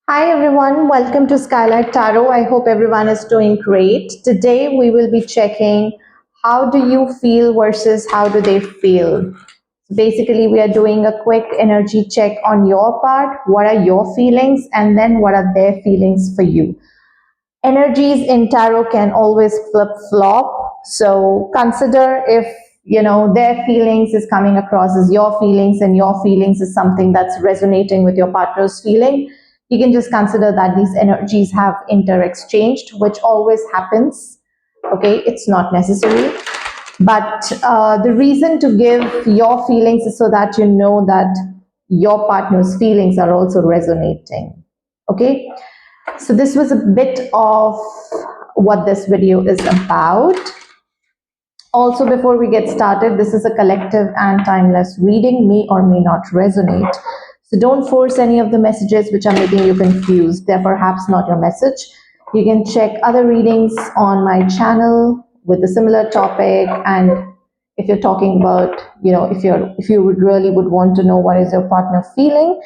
Hi everyone, welcome to Skylight Tarot. I hope everyone is doing great. Today we will be checking how do you feel versus how do they feel. Basically, we are doing a quick energy check on your part. What are your feelings and then what are their feelings for you? Energies in tarot can always flip flop. So consider if their feelings is coming across as your feelings and your feelings is something that's resonating with your partner's feeling. You can just consider that these energies have interexchanged, which always happens. Okay, it's not necessary. But the reason to give your feelings is so that you know that your partner's feelings are also resonating. Okay, so this was a bit of what this video is about. Also, before we get started, this is a collective and timeless reading, may or may not resonate. So don't force any of the messages which are making you confused. They're perhaps not your message. You can check other readings on my channel with a similar topic. And if you're talking about, if you would really would want to know what is your partner feeling,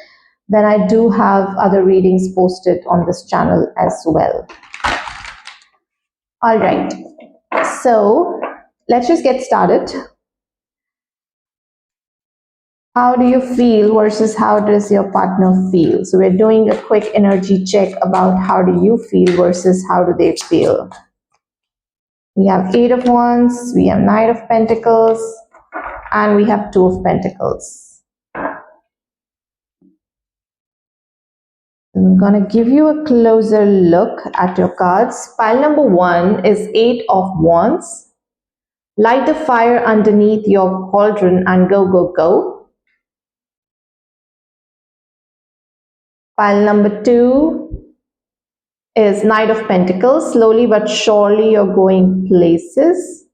then I do have other readings posted on this channel as well. All right, so let's just get started. How do you feel versus how does your partner feel? So we're doing a quick energy check about how do you feel versus how do they feel. We have Eight of Wands, we have Knight of Pentacles, and we have Two of Pentacles. I'm going to give you a closer look at your cards. Pile number one is Eight of Wands. Light the fire underneath your cauldron and go, go, go. Pile number two is Knight of Pentacles. Slowly but surely you're going places.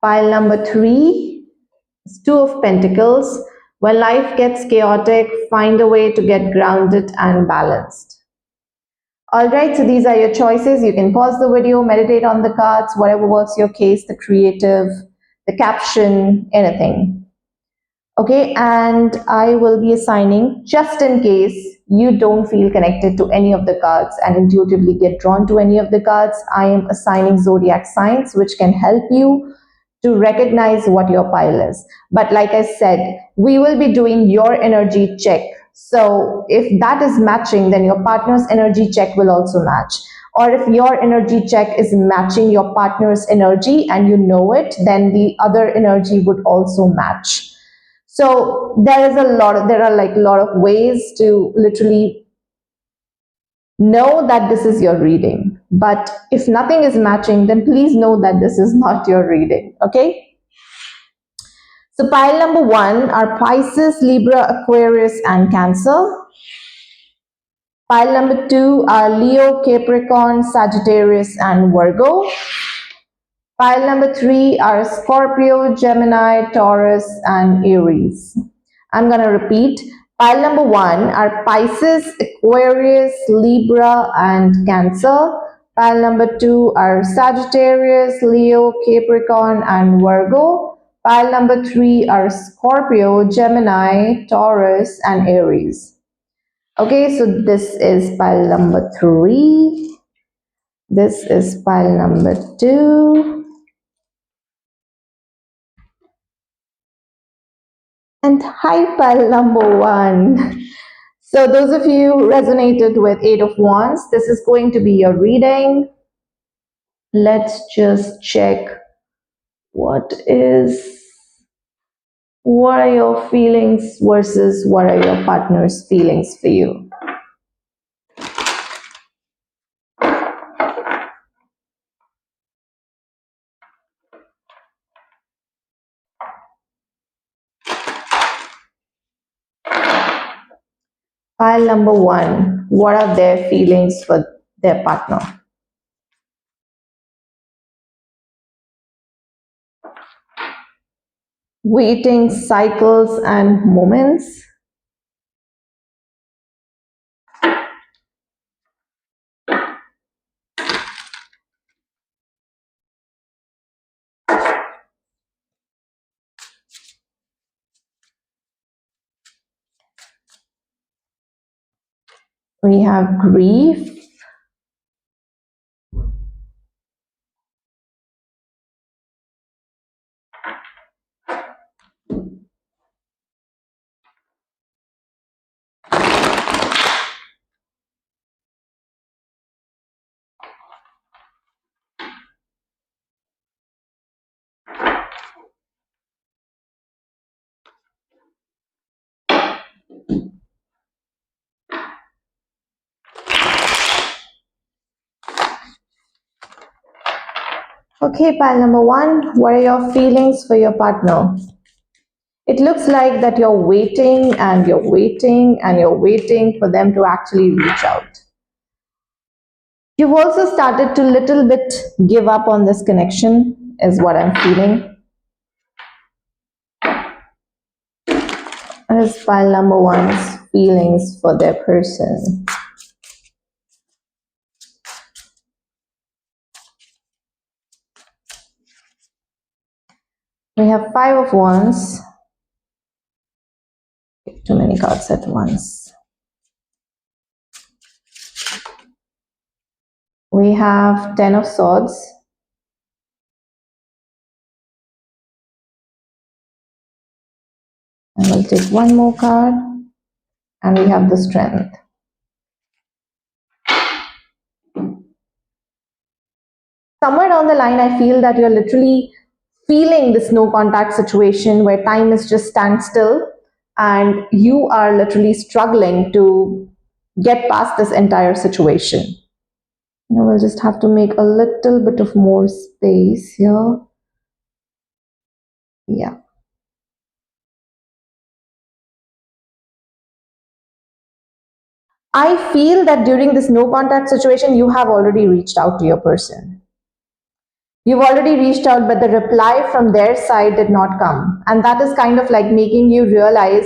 Pile number three is Two of Pentacles. When life gets chaotic, find a way to get grounded and balanced. Alright, so these are your choices. You can pause the video, meditate on the cards, whatever works your case, the creative, the caption, anything. Okay, and I will be assigning, just in case you don't feel connected to any of the cards and intuitively get drawn to any of the cards, I am assigning zodiac signs which can help you to recognize what your pile is. But like I said, we will be doing your energy check. So if that is matching, then your partner's energy check will also match. Or if your energy check is matching your partner's energy and you know it, then the other energy would also match. So there are like a lot of ways to literally know that this is your reading. But if nothing is matching, then please know that this is not your reading. Okay. So pile number one are Pisces, Libra, Aquarius, and Cancer. Pile number two are Leo, Capricorn, Sagittarius, and Virgo. Pile number three are Scorpio, Gemini, Taurus, and Aries. I'm going to repeat. Pile number one are Pisces, Aquarius, Libra, and Cancer. Pile number two are Sagittarius, Leo, Capricorn, and Virgo. Pile number three are Scorpio, Gemini, Taurus, and Aries. Okay, so this is pile number three. This is pile number two. And hi, pile number one. So those of you who resonated with Eight of Wands, this is going to be your reading. Let's just check what are your feelings versus what are your partner's feelings for you. Pile number one, what are their feelings for their partner? Waiting cycles and moments. We have grief. Okay, pile number one, what are your feelings for your partner? It looks like that you're waiting and you're waiting and you're waiting for them to actually reach out. You've also started to little bit give up on this connection, is what I'm feeling. What is pile number one's feelings for their person? We have five of wands. Too many cards at once. We have 10 of swords. And we'll take one more card. And we have the strength. Somewhere down the line, I feel that you're literally feeling this no contact situation where time is just standstill and you are literally struggling to get past this entire situation. Now we'll just have to make a little bit of more space here. Yeah. I feel that during this no contact situation, you have already reached out to your person. You've already reached out, but the reply from their side did not come. And that is kind of like making you realize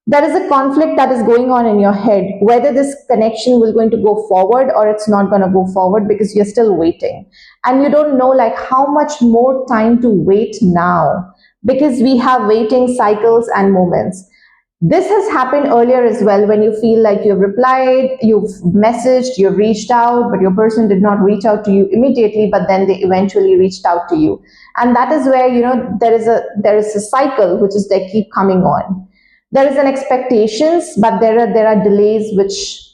there is a conflict that is going on in your head, whether this connection will going to go forward or it's not going to go forward because you're still waiting. And you don't know like how much more time to wait now because we have waiting cycles and moments. This has happened earlier as well when you feel like you've replied, you've messaged, you've reached out, but your person did not reach out to you immediately, but then they eventually reached out to you. And that is where, there is a cycle which is they keep coming on. There is an expectations, but there are delays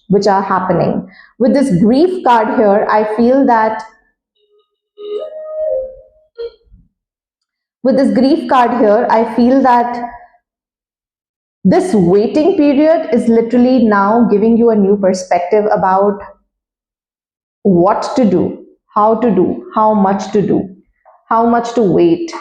which are happening. With this grief card here, I feel that with this grief card here, I feel that this waiting period is literally now giving you a new perspective about what to do, how to do, how much to do, how much to wait.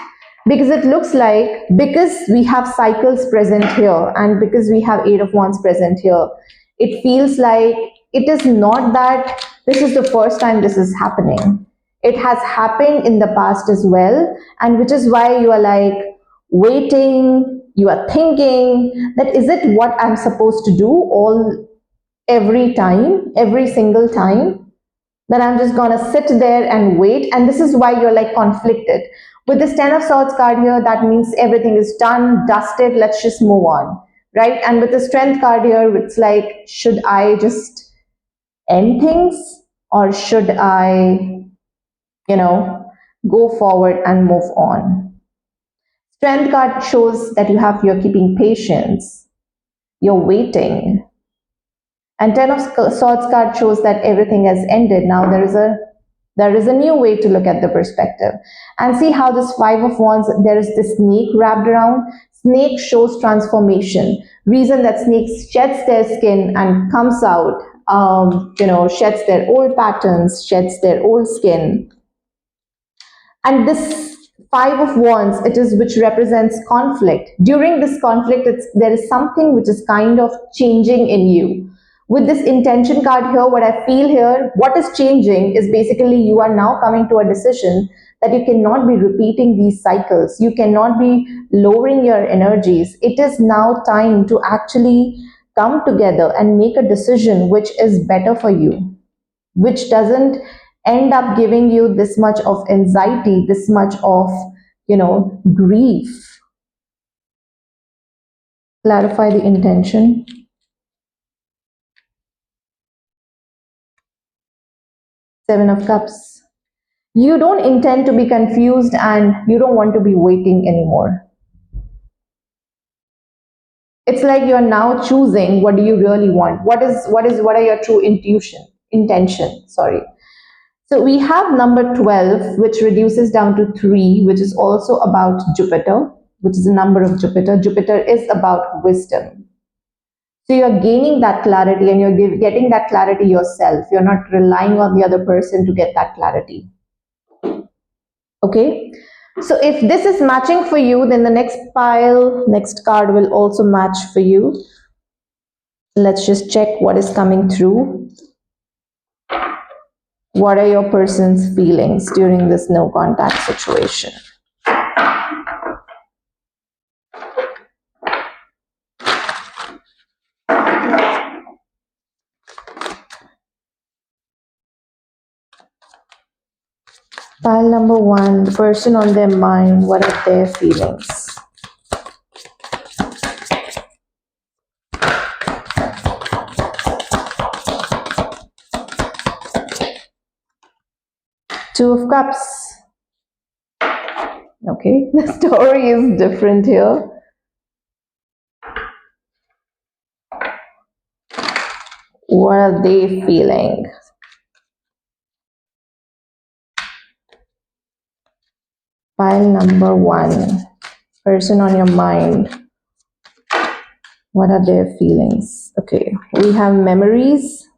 Because it looks like, because we have cycles present here and because we have Eight of Wands present here, it feels like it is not that this is the first time this is happening. It has happened in the past as well, and which is why you are like waiting, you are thinking that is it what I'm supposed to do every time, every single time? Then I'm just gonna sit there and wait. And this is why you're like conflicted. With this Ten of Swords card here, that means everything is done, dusted, let's just move on, right? And with the Strength card here, it's like, should I just end things or should I, go forward and move on? Strength card shows that you're keeping patience, you're waiting. And Ten of Swords card shows that everything has ended. Now there is a new way to look at the perspective. And see how this Five of Wands, there is this snake wrapped around. Snake shows transformation. Reason that snakes sheds their skin and comes out, sheds their old patterns, sheds their old skin. And this Five of Wands, it is which represents conflict. During this conflict, there is something which is kind of changing in you. With this intention card here, what I feel here, what is changing is basically you are now coming to a decision that you cannot be repeating these cycles. You cannot be lowering your energies. It is now time to actually come together and make a decision which is better for you, which doesn't end up giving you this much of anxiety, this much of, grief. Clarify the intention. Seven of Cups. You don't intend to be confused and you don't want to be waiting anymore. It's like you're now choosing what do you really want. What are your true intention, sorry. So we have number 12, which reduces down to 3, which is also about Jupiter, which is the number of Jupiter. Jupiter is about wisdom. So you're gaining that clarity and you're getting that clarity yourself. You're not relying on the other person to get that clarity. Okay. So if this is matching for you, then the next card will also match for you. Let's just check what is coming through. What are your person's feelings during this no contact situation? Pile number 1, the person on their mind, what are their feelings? Two of Cups. Okay, the story is different here. What are they feeling? Pile number 1, person on your mind. What are their feelings? Okay, we have memories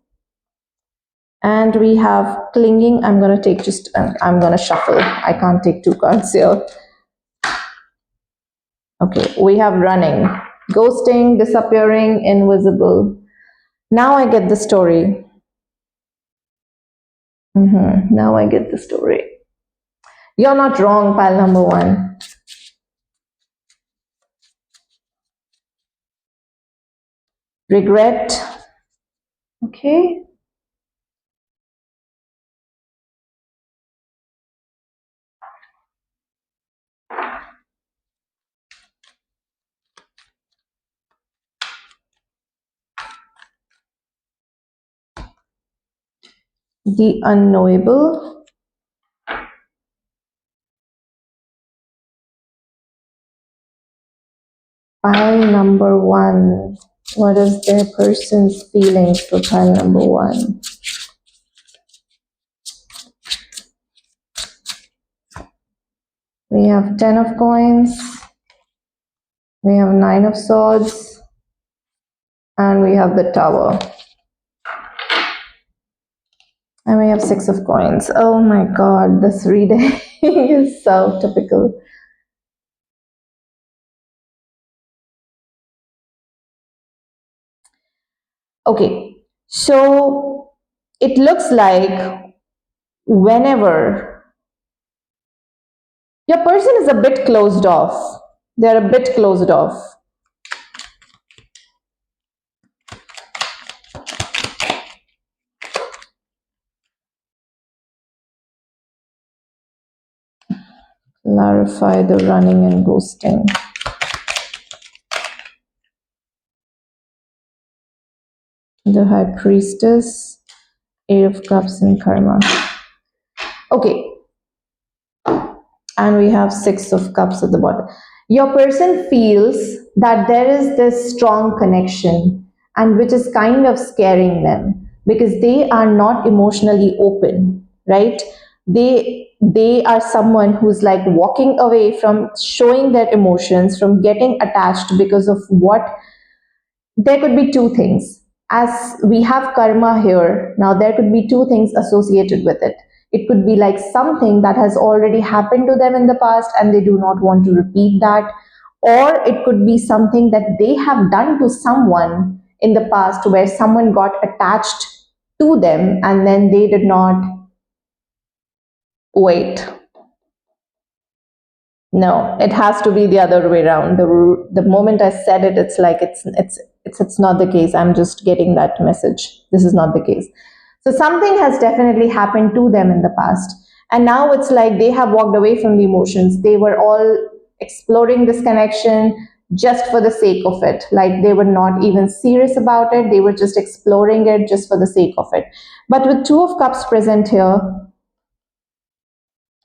and we have clinging. I'm going to shuffle. I can't take 2 cards here. Okay, we have running, ghosting, disappearing, invisible. Now I get the story. Now I get the story. You're not wrong, pile number 1. Regret. Okay. The unknowable. Pile number 1. What is their person's feelings for pile number 1? We have 10 of coins. We have 9 of swords. And we have the Tower. And we have 6 of coins. Oh my god, this reading is so typical. Okay, so it looks like whenever your person is a bit closed off, they're a bit closed off. Clarify the running and ghosting. The High Priestess, 8 of Cups and Karma. Okay. And we have 6 of Cups at the bottom. Your person feels that there is this strong connection and which is kind of scaring them because they are not emotionally open, right? They are someone who's like walking away from showing their emotions, from getting attached because of what. There could be 2 things. As we have karma here, now there could be 2 things associated with it. It could be like something that has already happened to them in the past and they do not want to repeat that. Or it could be something that they have done to someone in the past where someone got attached to them and then they did not wait. No, it has to be the other way around. The moment I said it, it's like it's not the case. I'm just getting that message. This is not the case. So something has definitely happened to them in the past. And now it's like they have walked away from the emotions. They were all exploring this connection. just for the sake of it. Like they were not even serious about it. They were just exploring it just for the sake of it. But with Two of Cups present here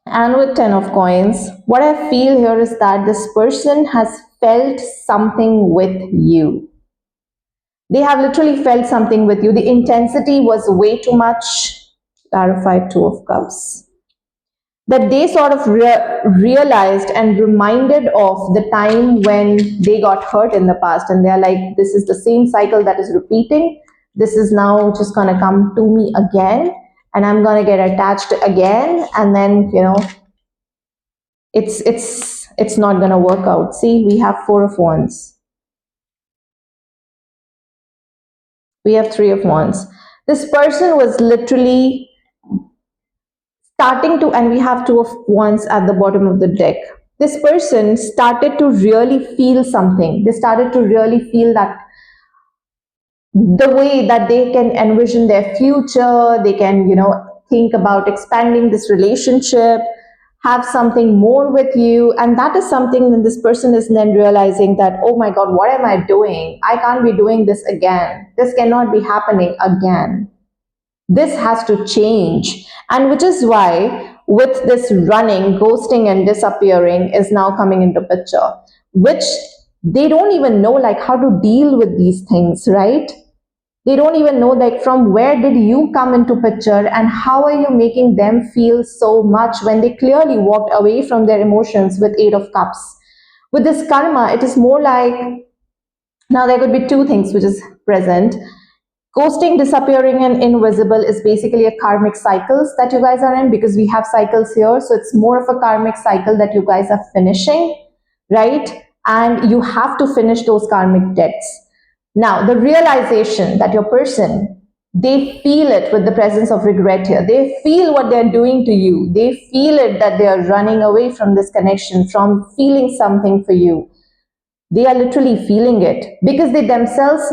and with Ten of Coins, what I feel here is that this person has felt something with you. They have literally felt something with you. The intensity was way too much. Clarified Two of Cups. That they sort of realized and reminded of the time when they got hurt in the past, and they're like, this is the same cycle that is repeating. This is now just going to come to me again, and I'm going to get attached again, and then it's not going to work out. See, we have Four of Wands, we have Three of Wands. This person was literally starting to, and we have Two of Wands at the bottom of the deck. This person started to really feel something. They started to really feel that the way that they can envision their future, they can, think about expanding this relationship, have something more with you. And that is something that this person is then realizing that, oh my God, what am I doing? I can't be doing this again. This cannot be happening again. This has to change. And which is why with this running, ghosting and disappearing is now coming into picture, which they don't even know like how to deal with these things, right? They don't even know like from where did you come into picture and how are you making them feel so much when they clearly walked away from their emotions with Eight of Cups. With this karma, it is more like, now there could be two things which is present. Ghosting, disappearing, and invisible is basically a karmic cycles that you guys are in, because we have cycles here. So it's more of a karmic cycle that you guys are finishing, right? And you have to finish those karmic debts. Now, the realization that your person, they feel it with the presence of regret here. They feel what they're doing to you. They feel it that they are running away from this connection, from feeling something for you. They are literally feeling it because they themselves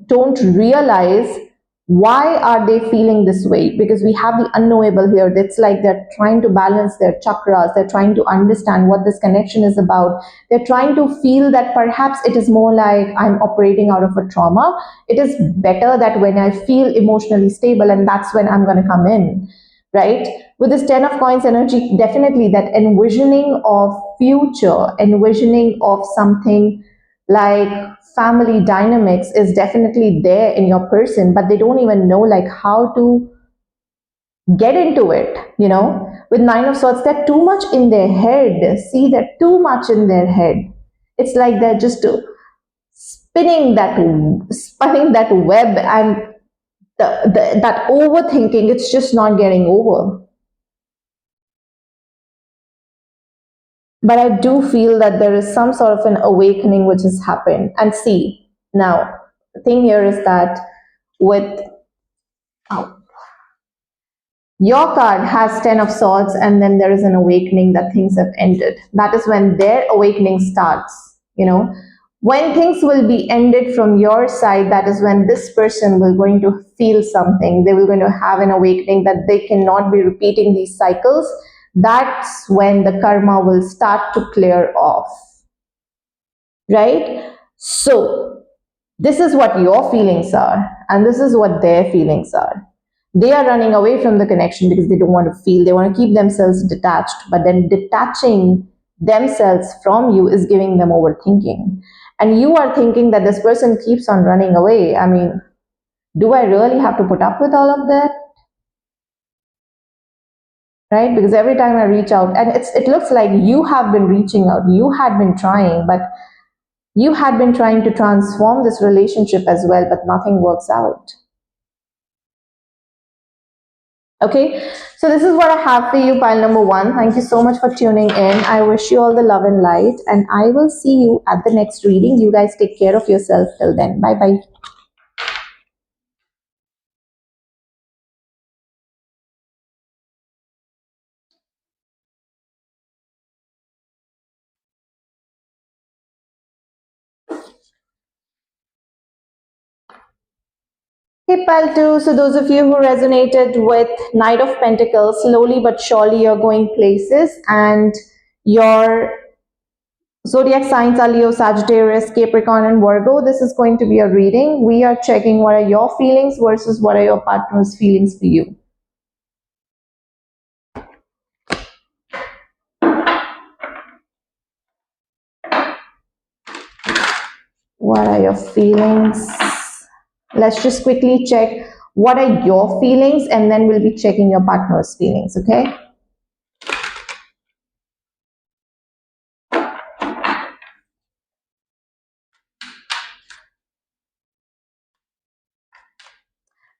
don't realize why are they feeling this way, because we have the unknowable here. It's like they're trying to balance their chakras. They're trying to understand what this connection is about. They're trying to feel that perhaps it is more like I'm operating out of a trauma. It is better that when I feel emotionally stable, and that's when I'm going to come in, right? With this Ten of Coins energy, definitely that envisioning of future, envisioning of something like family dynamics is definitely there in your person, but they don't even know like how to get into it. With Nine of Swords, they're too much in their head. See, they're too much in their head. It's like they're just spinning that web, and that overthinking, it's just not getting over. But I do feel that there is some sort of an awakening which has happened. And see, now, the thing here is that with your card has Ten of Swords, and then there is an awakening that things have ended. That is when their awakening starts. When things will be ended from your side, that is when this person will going to feel something. They will going to have an awakening that they cannot be repeating these cycles. That's when the karma will start to clear off, right? So this is what your feelings are, and this is what their feelings are. They are running away from the connection because they don't want to feel. They want to keep themselves detached, but then detaching themselves from you is giving them overthinking. And you are thinking that this person keeps on running away. I mean, do I really have to put up with all of that? Right? Because every time I reach out, and it looks like you have been reaching out, you had been trying, but you had been trying to transform this relationship as well, but nothing works out. Okay, so this is what I have for you, pile number one. Thank you so much for tuning in. I wish you all the love and light, and I will see you at the next reading. You guys take care of yourself till then. Bye bye. Hey pile 2, so those of you who resonated with Knight of Pentacles, slowly but surely you're going places, and your Zodiac signs are Leo, Sagittarius, Capricorn, and Virgo. This is going to be a reading. We are checking what are your feelings versus what are your partner's feelings for you. What are your feelings? Let's just quickly check what are your feelings, and then we'll be checking your partner's feelings, okay?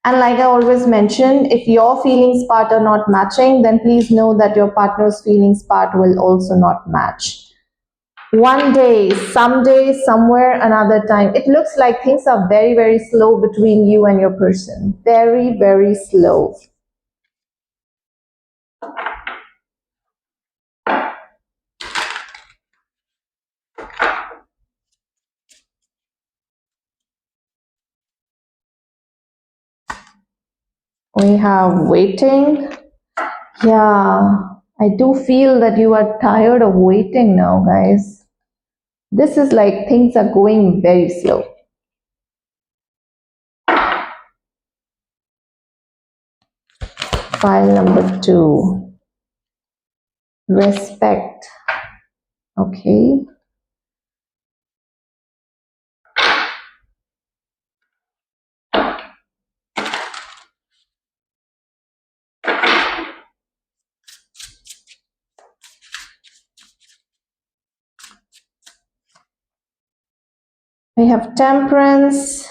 And like I always mention, if your feelings part are not matching, then please know that your partner's feelings part will also not match. One day, someday, somewhere, another time. It looks like things are very, very slow between you and your person. Very, very slow. We have waiting. Yeah, I do feel that you are tired of waiting now, guys. This is like things are going very slow. File number 2. Respect. Okay. We have temperance.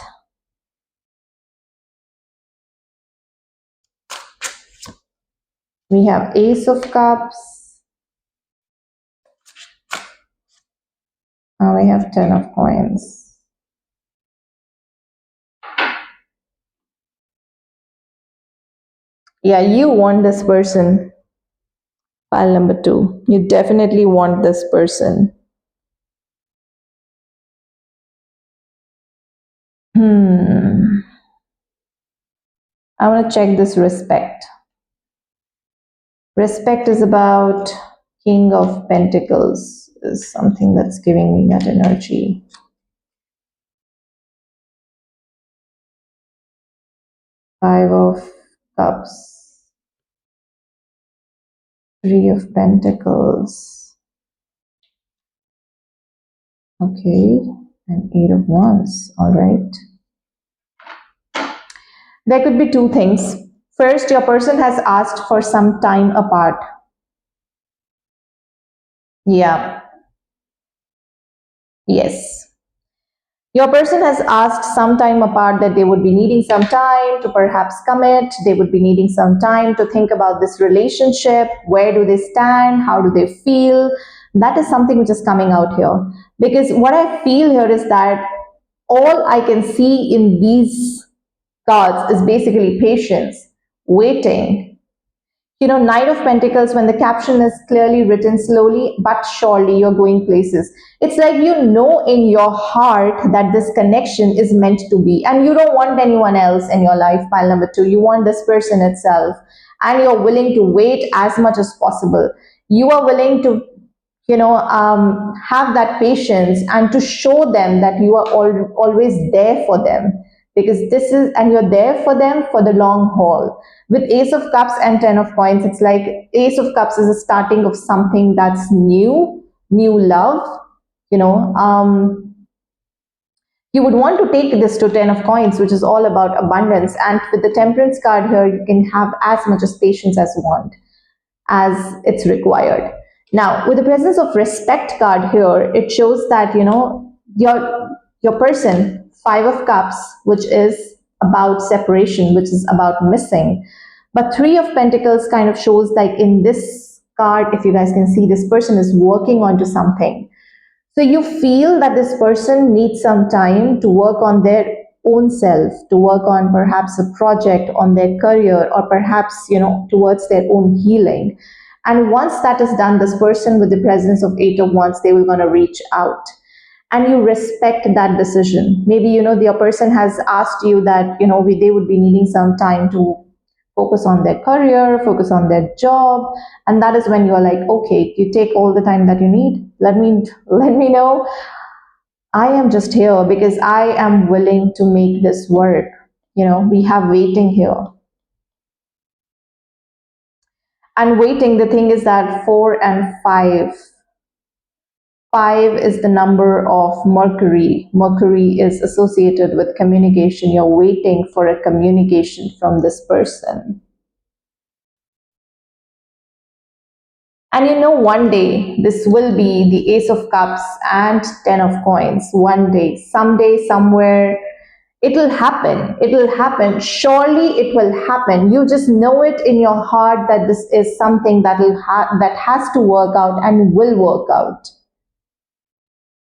We have ace of cups. And we have 10 of coins. Yeah, you want this person. File number 2. You definitely want this person. I want to check this respect. Respect is about King of Pentacles, is something that's giving me that energy. Five of Cups. 3 of Pentacles. Okay, and 8 of Wands. All right. There could be two things. First, your person has asked for some time apart. Yeah. Yes. Your person has asked some time apart that they would be needing some time to perhaps commit. They would be needing some time to think about this relationship. Where do they stand? How do they feel? That is something which is coming out here. Because what I feel here is that all I can see in these cards is basically patience, waiting. Knight of Pentacles, when the caption is clearly written, slowly but surely you're going places. It's like in your heart that this connection is meant to be, and you don't want anyone else in your life. Pile number 2, you want this person itself, and you're willing to wait as much as possible. You are willing to have that patience and to show them that you are always there for them, because this is, and you're there for them for the long haul. With Ace of Cups and 10 of Coins, it's like Ace of Cups is a starting of something that's new love. You would want to take this to 10 of Coins, which is all about abundance. And with the Temperance card here, you can have as much as patience as you want, as it's required. Now, with the presence of Respect card here, it shows that your person, 5 of Cups, which is about separation, which is about missing. But 3 of Pentacles kind of shows, like in this card, if you guys can see, this person is working onto something. So you feel that this person needs some time to work on their own self, to work on perhaps a project, on their career, or perhaps, towards their own healing. And once that is done, this person with the presence of 8 of Wands, they will going to reach out. And you respect that decision. Maybe, your person has asked you that, they would be needing some time to focus on their career, focus on their job, and that is when you are like, okay, you take all the time that you need. Let me know. I am just here because I am willing to make this work. We have waiting here. And waiting, the thing is that 4 and 5. 5 is the number of Mercury. Mercury is associated with communication. You're waiting for a communication from this person. And one day this will be the Ace of Cups and 10 of Coins. One day, someday, somewhere, it will happen. It will happen. Surely it will happen. You just know it in your heart that this is something that that has to work out and will work out.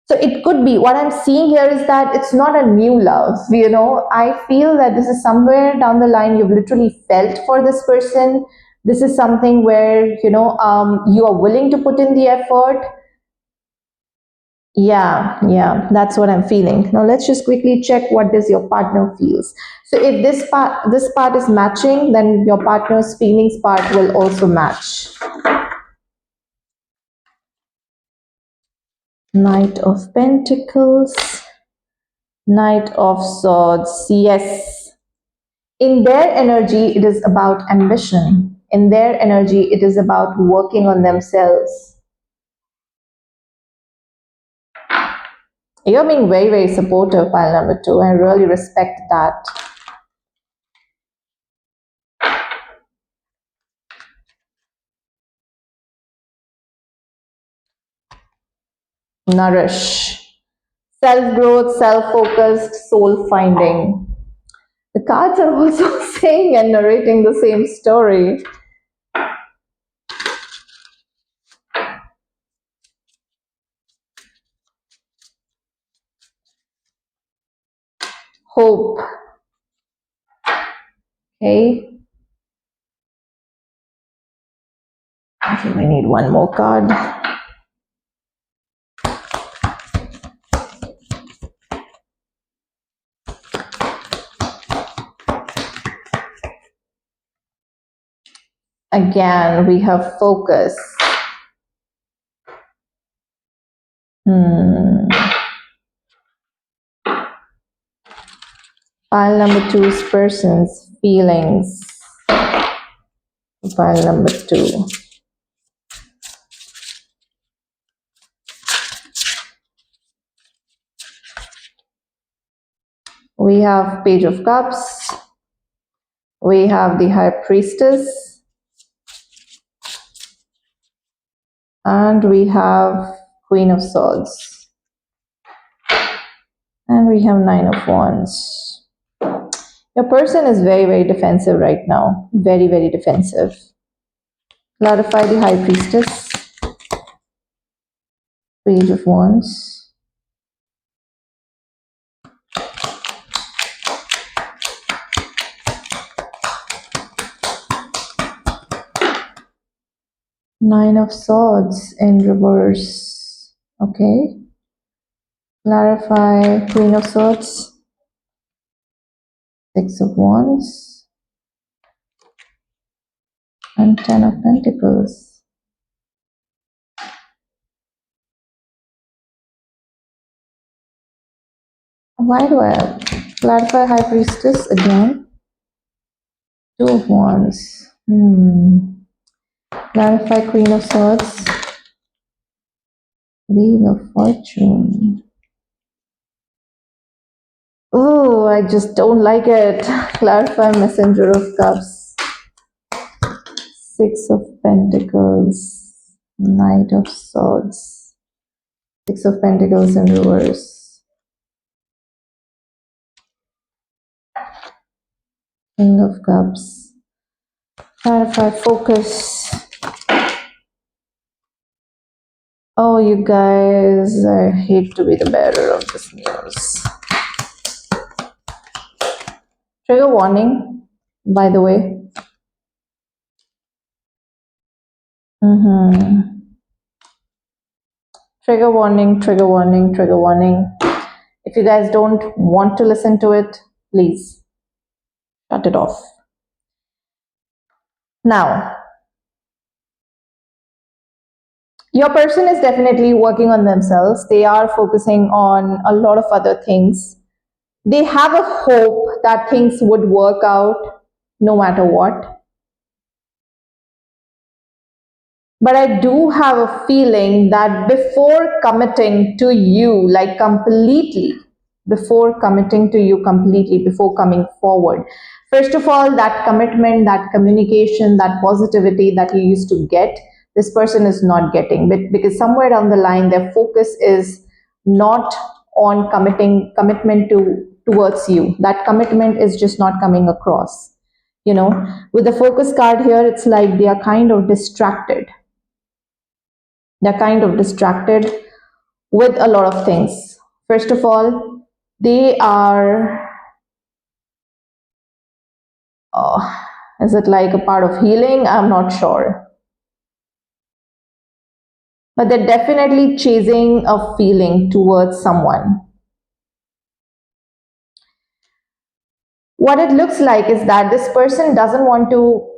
So it could be, what I'm seeing here is that it's not a new love. I feel that this is somewhere down the line you've literally felt for this person. This is something where, you are willing to put in the effort. Yeah, that's what I'm feeling. Now let's just quickly check what does your partner feels. So if this part is matching, then your partner's feelings part will also match. Knight of Pentacles, Knight of Swords. Yes. In their energy, it is about ambition. In their energy, it is about working on themselves. You're being very, very supportive, pile number 2. I really respect that. Nourish. Self-growth, self-focused, soul-finding. The cards are also saying and narrating the same story. Hope. Okay. I think we need one more card. Again, we have focus. Pile number 2 is persons, feelings. Pile number 2. We have Page of Cups. We have the High Priestess. And we have Queen of Swords. And we have 9 of Wands. Your person is very, very defensive right now. Very, very defensive. Clarify the High Priestess. Page of Wands. Nine of Swords in reverse. Okay. Clarify Queen of Swords. 6 of Wands. And 10 of Pentacles. Why do I clarify High Priestess again? 2 of Wands. Clarify Queen of Swords. Wheel of Fortune. Oh, I just don't like it. Clarify Messenger of Cups. 6 of Pentacles. Knight of Swords. 6 of Pentacles in reverse. King of Cups. Clarify focus. Oh, you guys, I hate to be the bearer of this news. Trigger warning, by the way. Trigger warning, trigger warning, trigger warning. If you guys don't want to listen to it, please shut it off. Now, your person is definitely working on themselves. They are focusing on a lot of other things. They have a hope that things would work out no matter what. But I do have a feeling that before committing to you, like completely, before committing to you completely, before coming forward, first of all, that commitment, that communication, that positivity that you used to get, this person is not getting. But because somewhere down the line, their focus is not on commitment towards you. That commitment is just not coming across. With the focus card here, it's like they are kind of distracted. They're kind of distracted with a lot of things. First of all, they are, is it like a part of healing? I'm not sure. But they're definitely chasing a feeling towards someone. What it looks like is that this person doesn't want to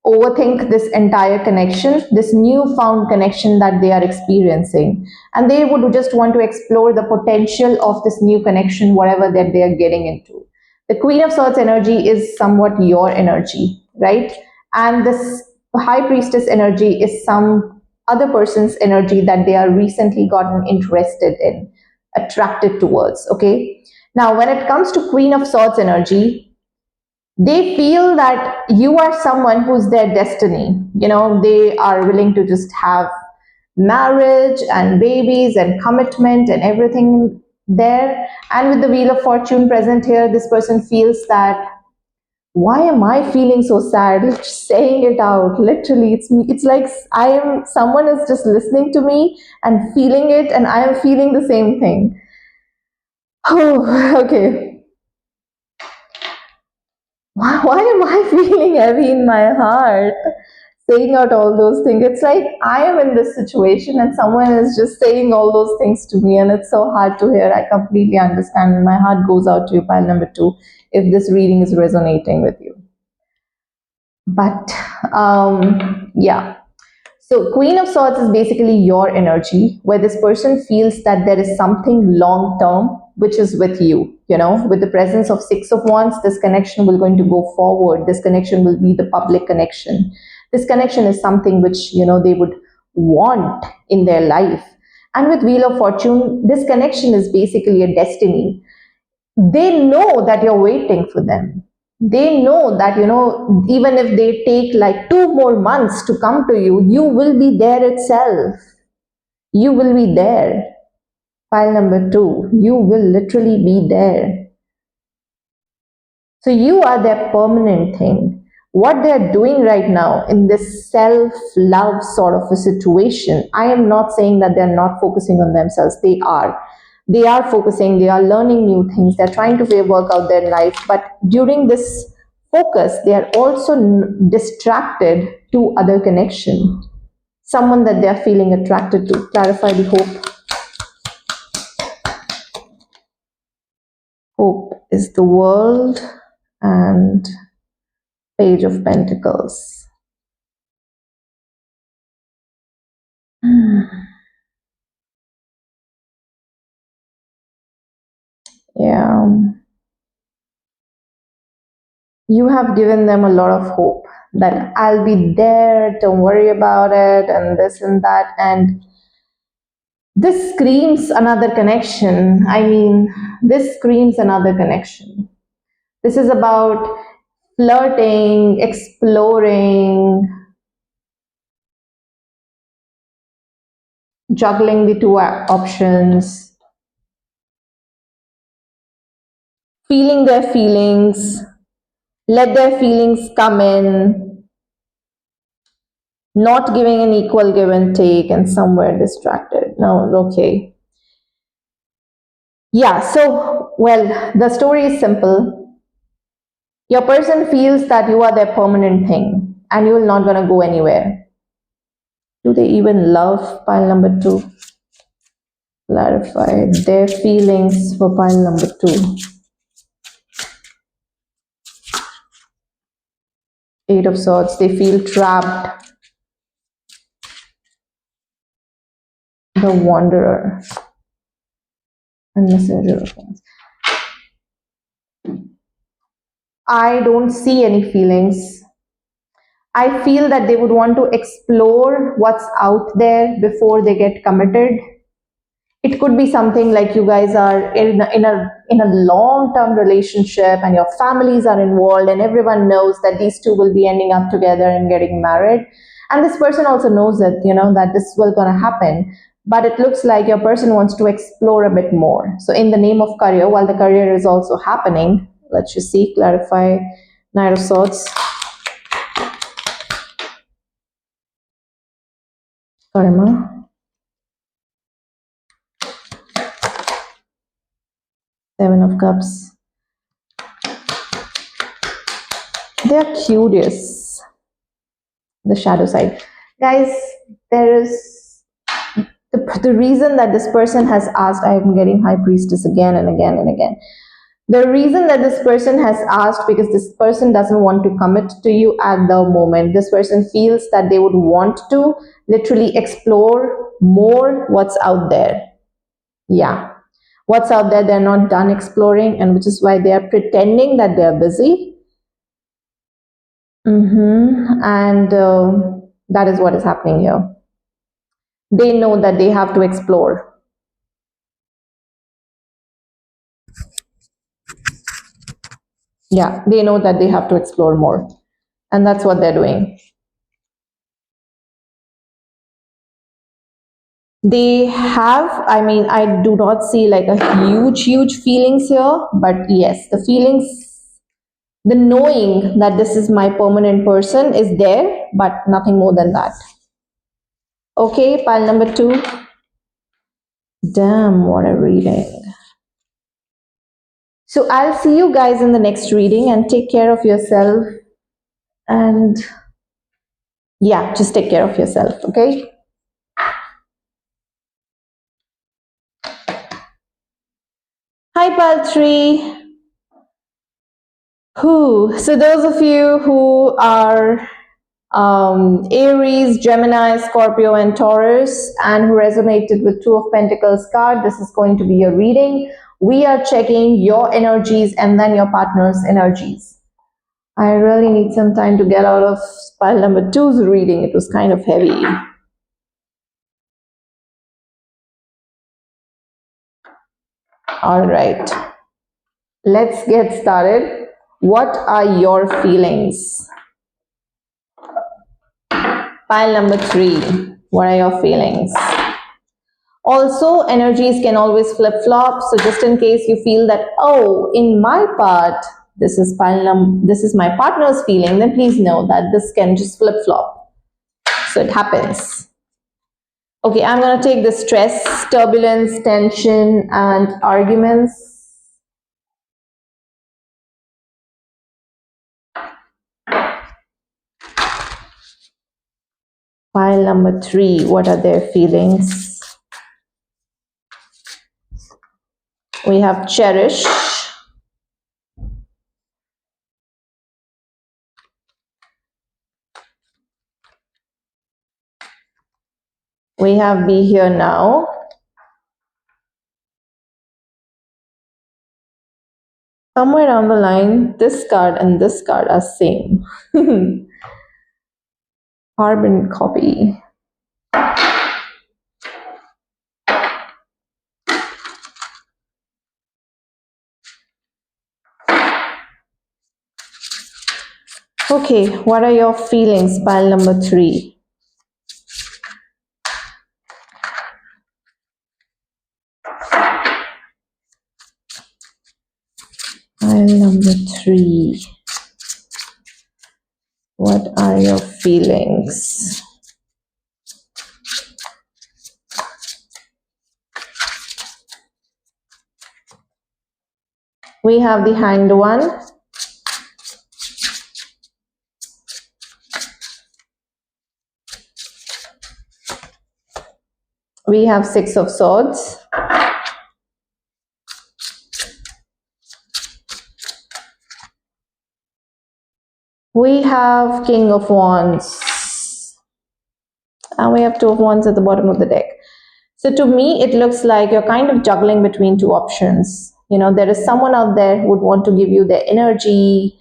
overthink this entire connection, this newfound connection that they are experiencing. And they would just want to explore the potential of this new connection, whatever that they are getting into. The Queen of Swords energy is somewhat your energy, right? And this High Priestess energy is some other person's energy that they are recently gotten interested in, attracted towards, okay? Now, when it comes to Queen of Swords energy, they feel that you are someone who's their destiny. They are willing to just have marriage and babies and commitment and everything there. And with the Wheel of Fortune present here, this person feels that, why am I feeling so sad? Just saying it out. Literally, it's like someone is just listening to me and feeling it, and I am feeling the same thing. Oh, okay. Why am I feeling heavy in my heart saying out all those things? It's like I am in this situation and someone is just saying all those things to me, and it's so hard to hear. I completely understand, and my heart goes out to you, pile number 2, if this reading is resonating with you. But yeah. So Queen of Swords is basically your energy, where this person feels that there is something long term which is with you. With the presence of Six of Wands, this connection will going to go forward. This connection will be the public connection. This connection is something which they would want in their life. And with Wheel of Fortune, this connection is basically a destiny. They know that you're waiting for them. They know that even if they take like 2 more months to come to you, you will be there itself. You will be there. Pile number 2, you will literally be there. So you are their permanent thing. What they're doing right now in this self-love sort of a situation, I am not saying that they're not focusing on themselves. They are. They are focusing, they are learning new things, they're trying to work out their life. But during this focus, they are also distracted to other connection. Someone that they're feeling attracted to. Clarify the hope. Hope is the World and Page of Pentacles. Yeah. You have given them a lot of hope that I'll be there, don't worry about it, and this and that. And this screams another connection. I mean, this screams another connection. This is about flirting, exploring, juggling the two options, feeling their feelings, let their feelings come in, not giving an equal give and take, and somewhere distracted. No, okay. Yeah, so, well, the story is simple. Your person feels that you are their permanent thing and you're not going to go anywhere. Do they even love pile number 2? Clarify their feelings for pile number 2. Eight of Swords. They feel trapped. The Wanderer. And Messenger of Wands. I don't see any feelings. I feel that they would want to explore what's out there before they get committed. It could be something like you guys are in a long-term relationship and your families are involved and everyone knows that these two will be ending up together and getting married. And this person also knows that, that this will gonna happen. But it looks like your person wants to explore a bit more. So in the name of career, while the career is also happening, let's just see, clarify, Knight of Swords. Karma. Seven of Cups. They're curious. The shadow side. Guys, there is the reason that this person has asked, I'm getting High Priestess again and again and again. The reason that this person has asked, because this person doesn't want to commit to you at the moment. This person feels that they would want to literally explore more what's out there. Yeah. What's out there, they're not done exploring, and which is why they are pretending that they're busy. And that is what is happening here. They know that they have to explore. Yeah, they know that they have to explore more. And that's what they're doing. They have, I do not see like a huge feelings here, but yes, the feelings, the knowing that this is my permanent person is there, but nothing more than that. Okay, pile number 2. Damn, what a reading. So I'll see you guys in the next reading, and take care of yourself. And yeah, just take care of yourself, okay? Hi, pile 3. So those of you who are Aries, Gemini, Scorpio, and Taurus, and who resonated with Two of Pentacles card, this is going to be your reading. We are checking your energies and then your partner's energies. I really need some time to get out of pile number 2's reading. It was kind of heavy. All right, let's get started. What are your feelings? Pile number 3, what are your feelings? Also, energies can always flip-flop, so just in case you feel that, oh, in my part, this is my partner's feeling, then please know that this can just flip-flop. So it happens. Okay, I'm going to take the stress, turbulence, tension, and arguments. Pile number 3, what are their feelings? We have cherish. We have be here now. Somewhere down the line, this card and this card are same. Carbon copy. Okay, what are your feelings? Pile number 3. Pile number 3. What are your feelings? We have the Hanged One. We have Six of Swords. We have King of Wands, and we have Two of Wands at the bottom of the deck. So to me, it looks like you're kind of juggling between two options. You know, there is someone out there who would want to give you their energy.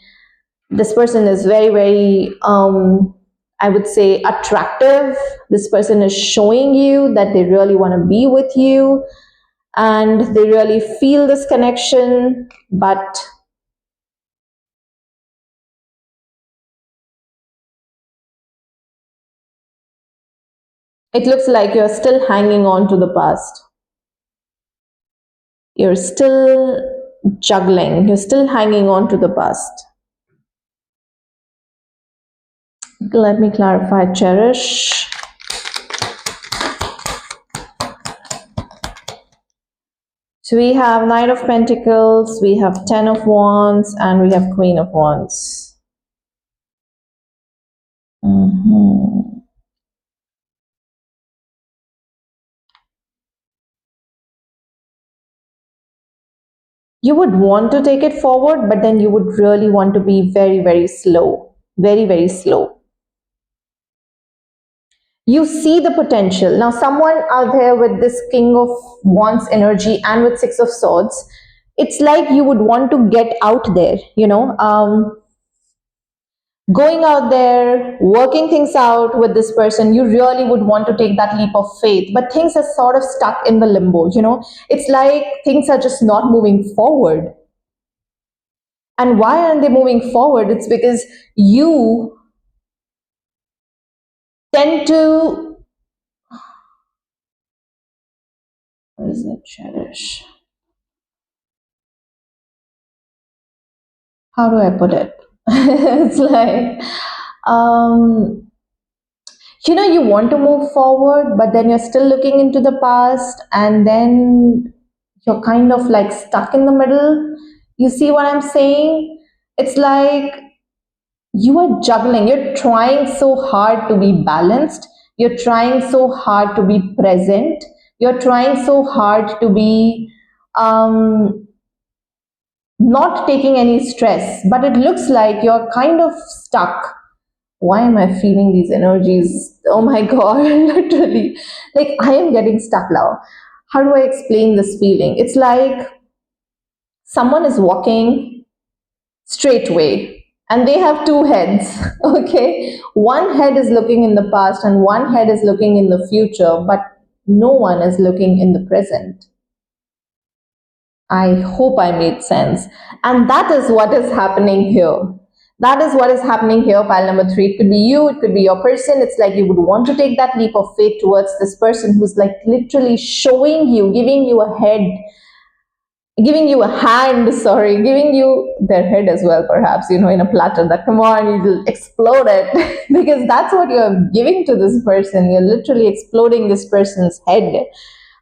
This person is very, very, I would say, attractive. This person is showing you that they really want to be with you and they really feel this connection, but it looks like you're still hanging on to the past. You're still juggling, you're still hanging on to the past. Let me clarify. Cherish. So we have Knight of Pentacles, we have Ten of Wands, and we have Queen of Wands. You would want to take it forward, but then you would really want to be very, very slow. Very, very slow. You see the potential. Now, someone out there with this King of Wands energy and with Six of Swords, it's like you would want to get out there, going out there, working things out with this person. You really would want to take that leap of faith, but things are sort of stuck in the limbo. It's like things are just not moving forward. And why aren't they moving forward? It's because you tend to, what is it, cherish? How do I put it? It's like, you want to move forward, but then you're still looking into the past, and then you're kind of like stuck in the middle. You see what I'm saying? It's like you are juggling. You're trying so hard to be balanced. You're trying so hard to be present. You're trying so hard to be not taking any stress, but it looks like you're kind of stuck. Why am I feeling these energies? Oh my God, literally. Like I am getting stuck now. How do I explain this feeling? It's like someone is walking straight way and they have two heads. Okay, one head is looking in the past and one head is looking in the future, but no one is looking in the present. I hope I made sense. And that is what is happening here. That is what is happening here, pile number 3. It could be you, it could be your person. It's like you would want to take that leap of faith towards this person who's like literally showing you, giving you a head, giving you a hand, sorry, giving you their head as well, perhaps, in a platter, that come on, you'll explode it. Because that's what you're giving to this person. You're literally exploding this person's head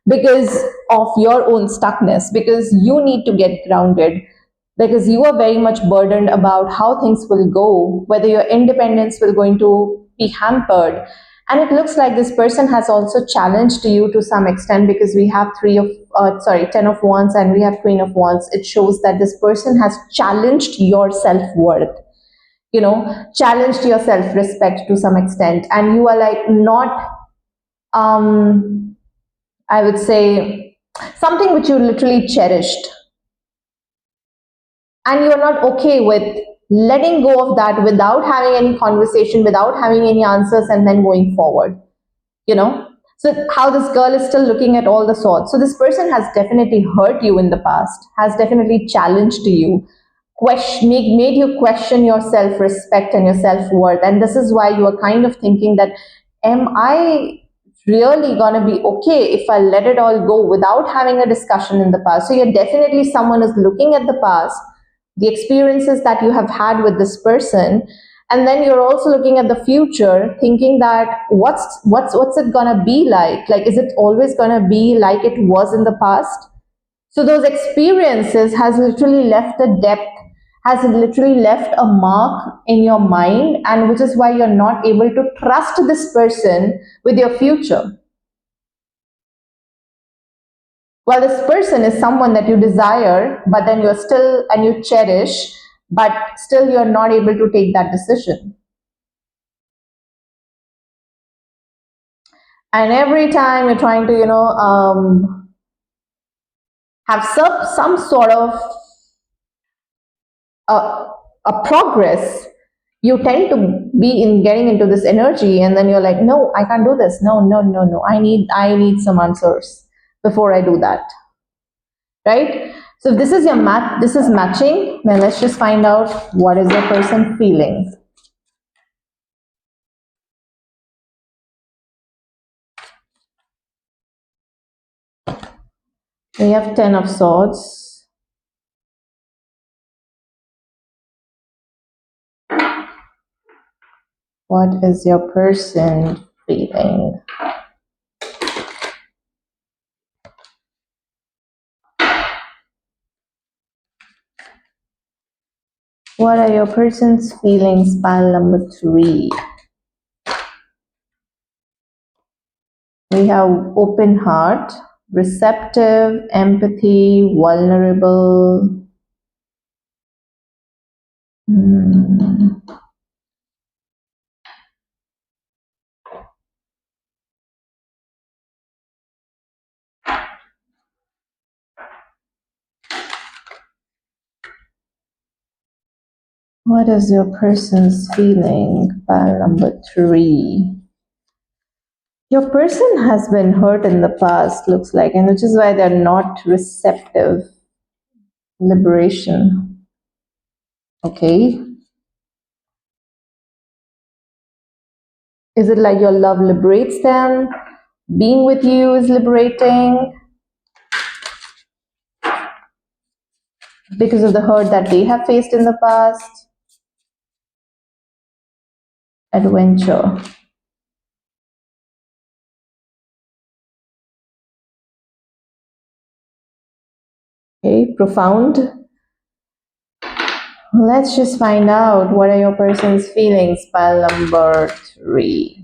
because of your own stuckness, because you need to get grounded, because you are very much burdened about how things will go, whether your independence will going to be hampered. And it looks like this person has also challenged you to some extent, because we have Ten of Wands and we have Queen of Wands. It shows that this person has challenged your self-worth, challenged your self-respect to some extent, and you are like not, I would say, something which you literally cherished, and you're not okay with letting go of that without having any conversation, without having any answers, and then going forward. So how this girl is still looking at all the swords. So this person has definitely hurt you in the past, has definitely challenged you, made you question your self-respect and your self-worth. And this is why you are kind of thinking that, am I really gonna be okay if I let it all go without having a discussion in the past? So you're definitely someone is looking at the past, the experiences that you have had with this person, and then you're also looking at the future, thinking that what's it gonna be like? Like, is it always gonna be like it was in the past? So those experiences has literally left a depth, has literally left a mark in your mind, and which is why you're not able to trust this person with your future. Well, this person is someone that you desire, but then you're still, and you cherish, but still you're not able to take that decision. And every time you're trying to, have some sort of a progress, you tend to be in getting into this energy, and then you're like, no, I can't do this. No, no, no, no. I need some answers before I do that. Right? So if this is your this is matching, then let's just find out what is your person feeling. We have 10 of Swords. What is your person feeling? What are your person's feelings? Pile number 3. We have open heart, receptive, empathy, vulnerable. What is your person's feeling? Pile number 3. Your person has been hurt in the past, looks like, and which is why they're not receptive. Liberation. Okay. Is it like your love liberates them? Being with you is liberating because of the hurt that they have faced in the past? Adventure. Okay, profound. Let's just find out what are your person's feelings. Pile number 3.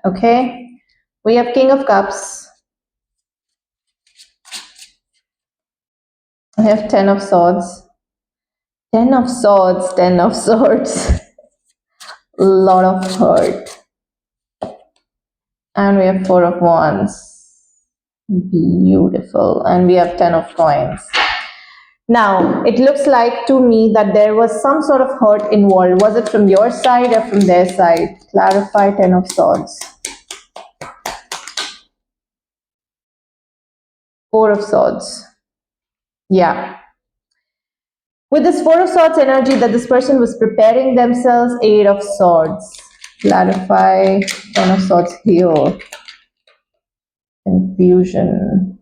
Okay, we have King of Cups. I have 10 of Swords. 10 of Swords, 10 of Swords. A lot of hurt. And we have 4 of Wands. Beautiful. And we have 10 of Coins. Now, it looks like to me that there was some sort of hurt involved. Was it from your side or from their side? Clarify. 10 of Swords. 4 of Swords. Yeah. With this 4 of Swords energy that this person was preparing themselves. 8 of Swords. Clarify. 10 of Swords here. Confusion.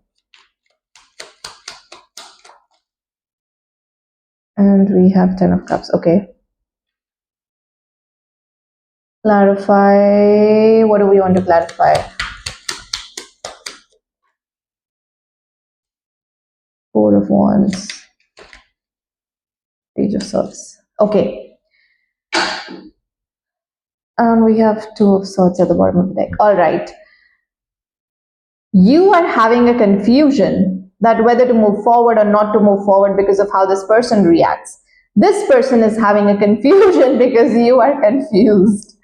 And we have 10 of Cups. Okay. Clarify. What do we want to clarify? 4 of Wands. Page of Swords. Okay. And we have 2 of Swords at the bottom of the deck. All right. You are having a confusion that whether to move forward or not to move forward because of how this person reacts. This person is having a confusion because you are confused.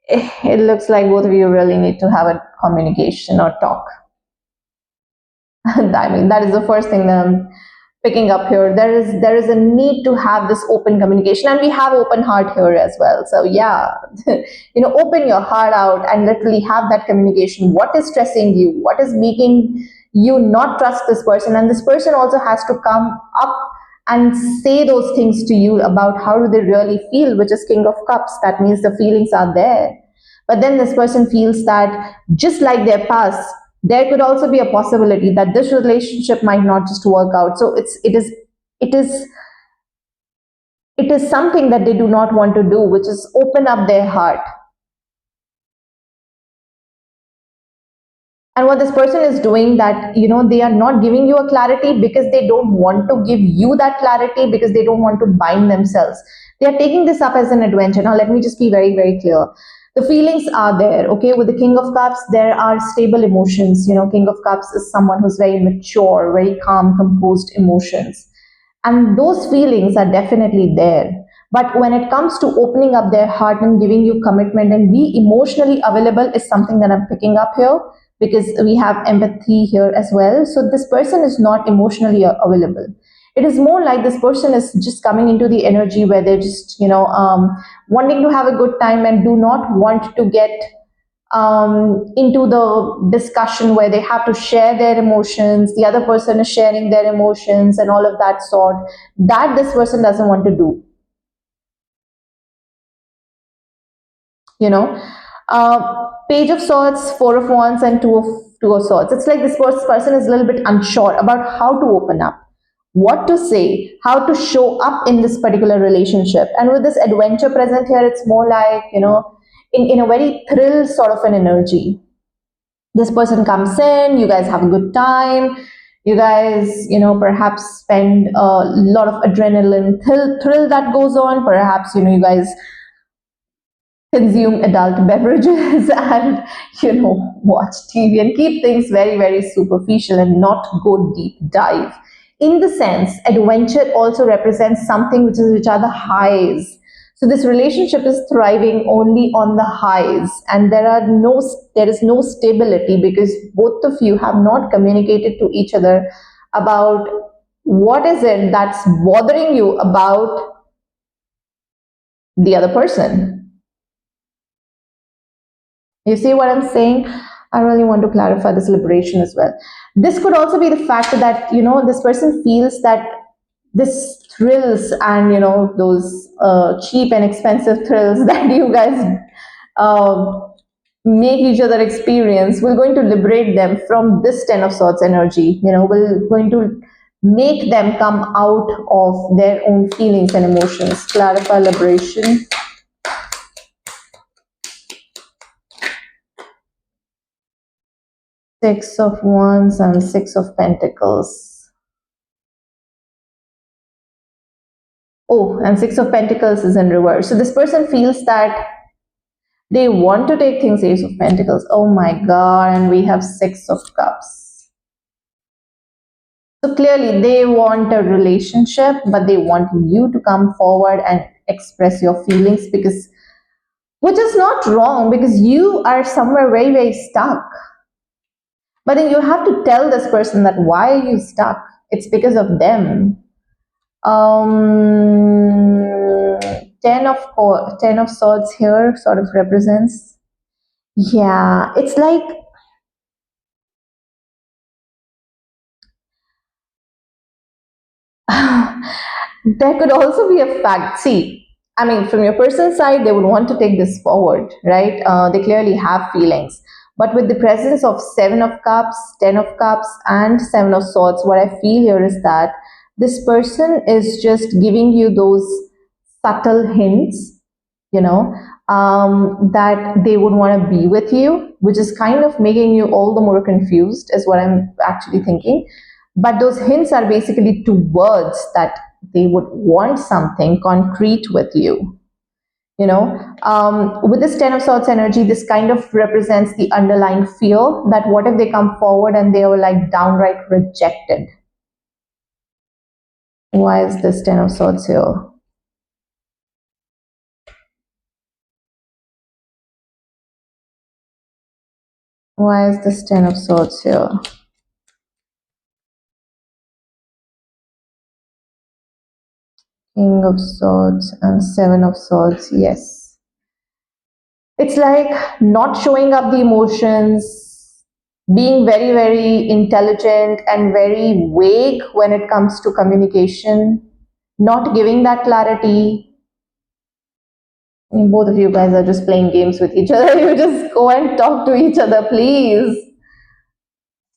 It looks like both of you really need to have a communication or talk. I mean, that is the first thing that I'm picking up here. There is a need to have this open communication, and we have open heart here as well. So yeah, open your heart out and literally have that communication. What is stressing you? What is making you not trust this person? And this person also has to come up and say those things to you about how do they really feel, which is King of Cups. That means the feelings are there. But then this person feels that just like their past, there could also be a possibility that this relationship might not just work out. So it is something that they do not want to do, which is open up their heart. And what this person is doing, that they are not giving you a clarity because they don't want to give you that clarity, because they don't want to bind themselves. They are taking this up as an adventure. Now let me just be very, very clear. The feelings are there, okay? With the King of Cups, there are stable emotions. King of Cups is someone who's very mature, very calm, composed emotions, and those feelings are definitely there. But when it comes to opening up their heart and giving you commitment and be emotionally available is something that I'm picking up here, because we have empathy here as well. So this person is not emotionally available. It is more like this person is just coming into the energy where they're just wanting to have a good time and do not want to get into the discussion where they have to share their emotions, the other person is sharing their emotions and all of that sort. That this person doesn't want to do. you know Page of Swords, Four of Wands, and Two of Swords. It's like this person is a little bit unsure about how to open up, what to say, how to show up in this particular relationship. And with this adventure present here, it's more like, in a very thrill sort of an energy. This person comes in, you guys have a good time, you guys perhaps spend a lot of adrenaline thrill that goes on. Perhaps you guys consume adult beverages and watch TV and keep things very, very superficial and not go deep dive. In the sense, adventure also represents something which are the highs. So this relationship is thriving only on the highs, and there is no stability, because both of you have not communicated to each other about what is it that's bothering you about the other person. You see what I'm saying? I really want to clarify this liberation as well. This could also be the fact that, this person feels that this thrills and, those cheap and expensive thrills that you guys uh, make each other experience, we're going to liberate them from this Ten of Swords energy. We're going to make them come out of their own feelings and emotions. Clarify liberation. Six of Wands and Six of Pentacles. Oh, and Six of Pentacles is in reverse. So this person feels that they want to take things. Ace of Pentacles. Oh my God. And we have Six of Cups. So clearly they want a relationship, but they want you to come forward and express your feelings, which is not wrong, because you are somewhere very, very stuck. But then you have to tell this person that why are you stuck? It's because of them. um 10 of Swords here sort of represents, yeah, it's like there could also be a fact. See, I mean, from your person's side, they would want to take this forward, right? They clearly have feelings. But with the presence of Seven of Cups, Ten of Cups, and Seven of Swords, what I feel here is that this person is just giving you those subtle hints, that they would want to be with you, which is kind of making you all the more confused, is what I'm actually thinking. But those hints are basically towards that they would want something concrete with you. With this Ten of Swords energy, this kind of represents the underlying fear that what if they come forward and they were like downright rejected? Why is this Ten of Swords here? Why is this Ten of Swords here? King of Swords and Seven of Swords. Yes. It's like not showing up the emotions, being very, very intelligent and very vague when it comes to communication, not giving that clarity. I mean, both of you guys are just playing games with each other. You just go and talk to each other, please.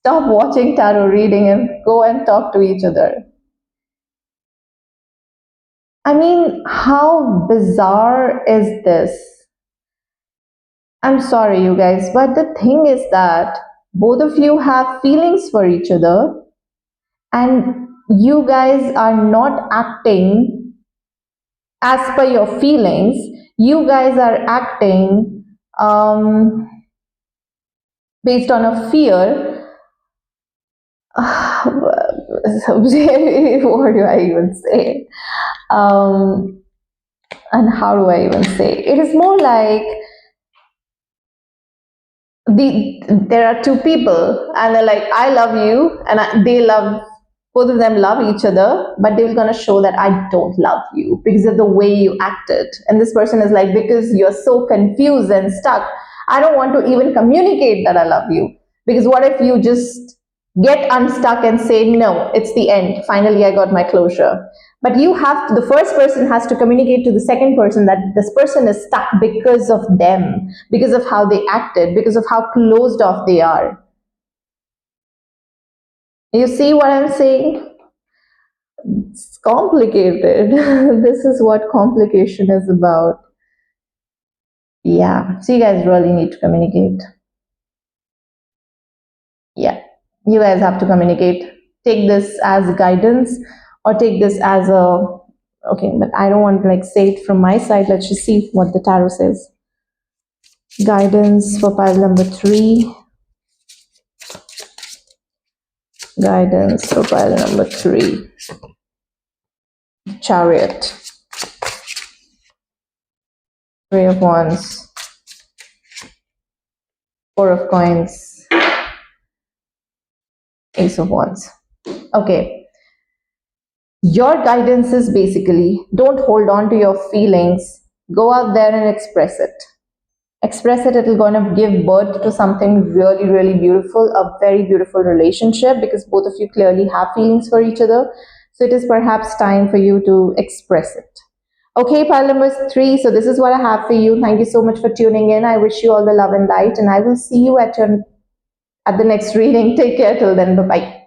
Stop watching tarot reading and go and talk to each other. I mean, how bizarre is this? I'm sorry, you guys, but the thing is that Both of you have feelings for each other, and you guys are not acting as per your feelings. You guys are acting based on a fear. What do I even say? And how do I even say? It is more like there are two people and they're like, I love you, and they love, both of them love each other, but they're going to show that I don't love you because of the way you acted. And this person is like, because you're so confused and stuck, I don't want to even communicate that I love you, because what if you just get unstuck and say, no, it's the end, finally I got my closure. But you have to, the first person has to communicate to the second person that this person is stuck because of them, because of how they acted, because of how closed off they are. You see what I'm saying? It's complicated. This is what complication is about. Yeah, so you guys really need to communicate. Yeah, you guys have to communicate. Take this as guidance, or take this as a, okay, but I don't want to like say it from my side. Let's just see what the tarot says. Guidance for pile number 3. Guidance for pile number 3. Chariot. 3 of Wands. 4 of Coins. Ace of Wands. Okay. Your guidance is basically, don't hold on to your feelings. Go out there and express it. Express it. It'll gonna give birth to something really, really beautiful, a very beautiful relationship, because both of you clearly have feelings for each other. So it is perhaps time for you to express it. Okay, pile number 3. So this is what I have for you. Thank you so much for tuning in. I wish you all the love and light, and I will see you at the next reading. Take care till then. Bye bye.